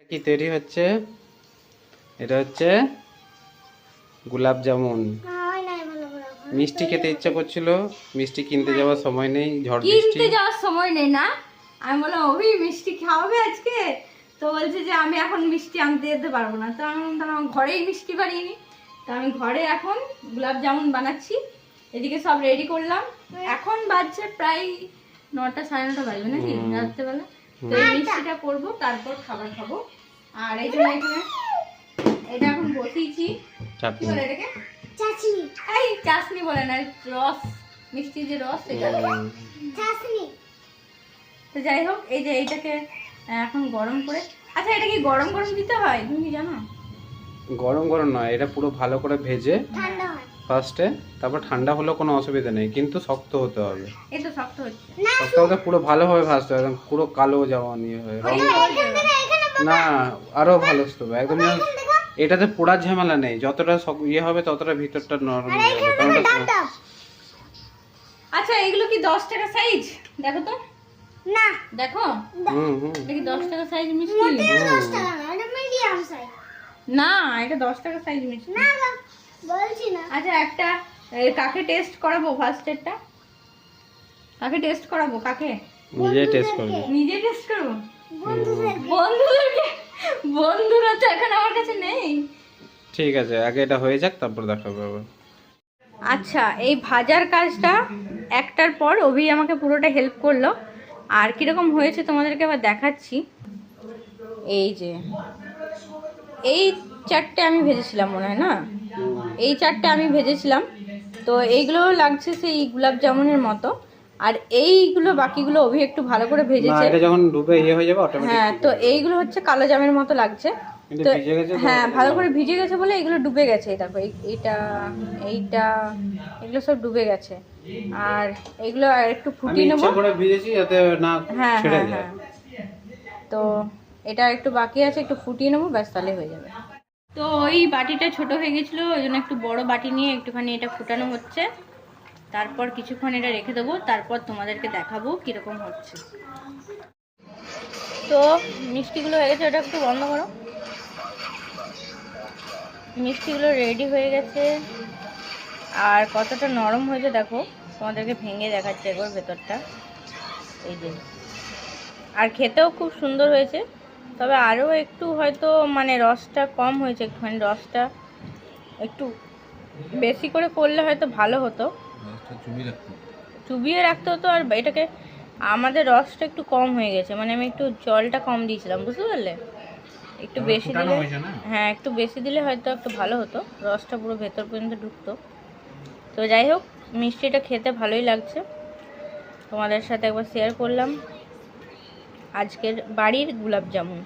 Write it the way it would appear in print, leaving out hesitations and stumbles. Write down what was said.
কি তৈরি হচ্ছে? এটা হচ্ছে গোলাপ জামুন। মিষ্টি খেতে ইচ্ছা করছিল, মিষ্টি কিনতে যাওয়ার সময় নেই, ঝড় বৃষ্টি। কিনতে যাওয়ার সময় নেই না, আমি বললাম অভি মিষ্টি খাওয়াবে আজকে, তো বলছে যে আমি এখন মিষ্টি আনতে যেতে পারবো না। তো আমি বললাম আমার ঘরেই মিষ্টি বানিয়ে নি, তো আমি ঘরে এখন গোলাপ জামুন বানাচ্ছি। এদিকে সব রেডি করলাম, এখন বাজছে প্রায় 9টা 9:30 বাজবে নাকি রাত্রেবেলা। তো এই মিষ্টিটা করবো, তারপর খাবার খাবো। আর এই জন্য এখানে এটা এখন বসিয়েছি, কি বলে এটাকে, চাশনি। এই চাশনি বলে না, রস, মিষ্টি যে রস এটা চাশনি। তো যাই হোক, এই যে এইটাকে এখন গরম করে, আচ্ছা এটা কি গরম গরম দিতে হয় তুমি কি জানো? গরম গরম নয়, এটা পুরো ভালো করে ভেজে ঠান্ডা হয় ফার্স্টে, তারপর ঠান্ডা হলেও কোনো অসুবিধা নেই, কিন্তু শক্ত হতে হবে। এই তো শক্ত হচ্ছে, শক্ত হতে পুরো ভালোভাবে ভাজতে হবে, একদম পুরো কালো যাওয়া নিয়ে হয় না, আরো ভালো হবে একদম। এটাতে পোড়ার ঝামেলা নেই, যতটা ইয়ে হবে ততটা ভিতরটা নরম হয়ে যাবে। আচ্ছা এগুলো কি 10 টাকা সাইজ? দেখো তো, না দেখো, দেখি 10 টাকা সাইজ মিষ্টি। মোটেও 10 টাকা না, এটা মিডিয়াম সাইজ। না এটা 10 টাকা সাইজ মিষ্টি না না বলছি না। আচ্ছা একটা কাকে টেস্ট করাবো? ফার্স্ট এরটা কাকে টেস্ট করাবো? কাকে? নিজে টেস্ট করবে। নিজে টেস্ট করবো? বন্ধুদেরকে, বন্ধুরা তো এখন আমার কাছে নেই। ঠিক আছে, আগে এটা হয়ে যাক, তারপর দেখাবো আবার। আচ্ছা এই ভাজার কাজটা একটার পর অভি আমাকে পুরোটা হেল্প করলো। আর কিরকম হয়েছে তোমাদেরকে আবার দেখাচ্ছি। এই যে এই 4টে আমি ভেজেছিলাম মনে হয়, না এই 4টে আমি ভেজেছিলাম। তো এইগুলো লাগছে সেই গোলাপ জামুনের মতো, আর এইগুলো বাকিগুলো অভি একটু ভালো করে ভেজেছে। এটা যখন ডুবে ইয়ে হয়ে যাবে অটোমেটিক। হ্যাঁ, তো এইগুলো হচ্ছে কালো জামের মতো লাগছে। তো হ্যাঁ ভালো করে ভিজে গেছে বলে এগুলো ডুবে গেছে। দেখো এইটা এইটা এগুলো সব ডুবে গেছে। আর এগুলো একটু ফুটিয়ে নেব, ইচ্ছা করে ভিজেছি যাতে না ছেড়ে যায়। তো এটা একটু বাকি আছে, একটু ফুটিয়ে নেবো, ব্যাস তাহলে হয়ে যাবে। তো ওই বাটিটা ছোট হয়ে গেছিলো, ওই জন্য একটু বড় বাটি নিয়ে একটুখানি এটা ফুটানো হচ্ছে। তারপর কিছুক্ষণ এটা রেখে দেবো, তারপর তোমাদেরকে দেখাবো কীরকম হচ্ছে। তো মিষ্টিগুলো হয়ে গেছে, ওটা একটু বন্ধ করো। মিষ্টিগুলো রেডি হয়ে গেছে, আর কতটা নরম হয়েছে দেখো, তোমাদেরকে ভেঙে দেখাচ্ছি একবার ভেতরটা। এই যে, আর খেতেও খুব সুন্দর হয়েছে, তবে আরও একটু হয়তো মানে রসটা কম হয়েছে, একটুখানি রসটা একটু বেশি করে করলে হয়তো ভালো হতো, চুবিয়ে রাখতে হতো। আর এটাকে আমাদের রসটা একটু কম হয়ে গেছে, মানে আমি একটু জলটা কম দিয়েছিলাম, বুঝতে পারলে? একটু বেশি দিলে, হ্যাঁ একটু বেশি দিলে হয়তো একটু ভালো হতো, রসটা পুরো ভেতর পর্যন্ত ঢুকতো। তো যাই হোক, মিষ্টিটা খেতে ভালোই লাগছে, তোমাদের সাথে একবার শেয়ার করলাম আজকের বাড়ির গোলাপ জামুন।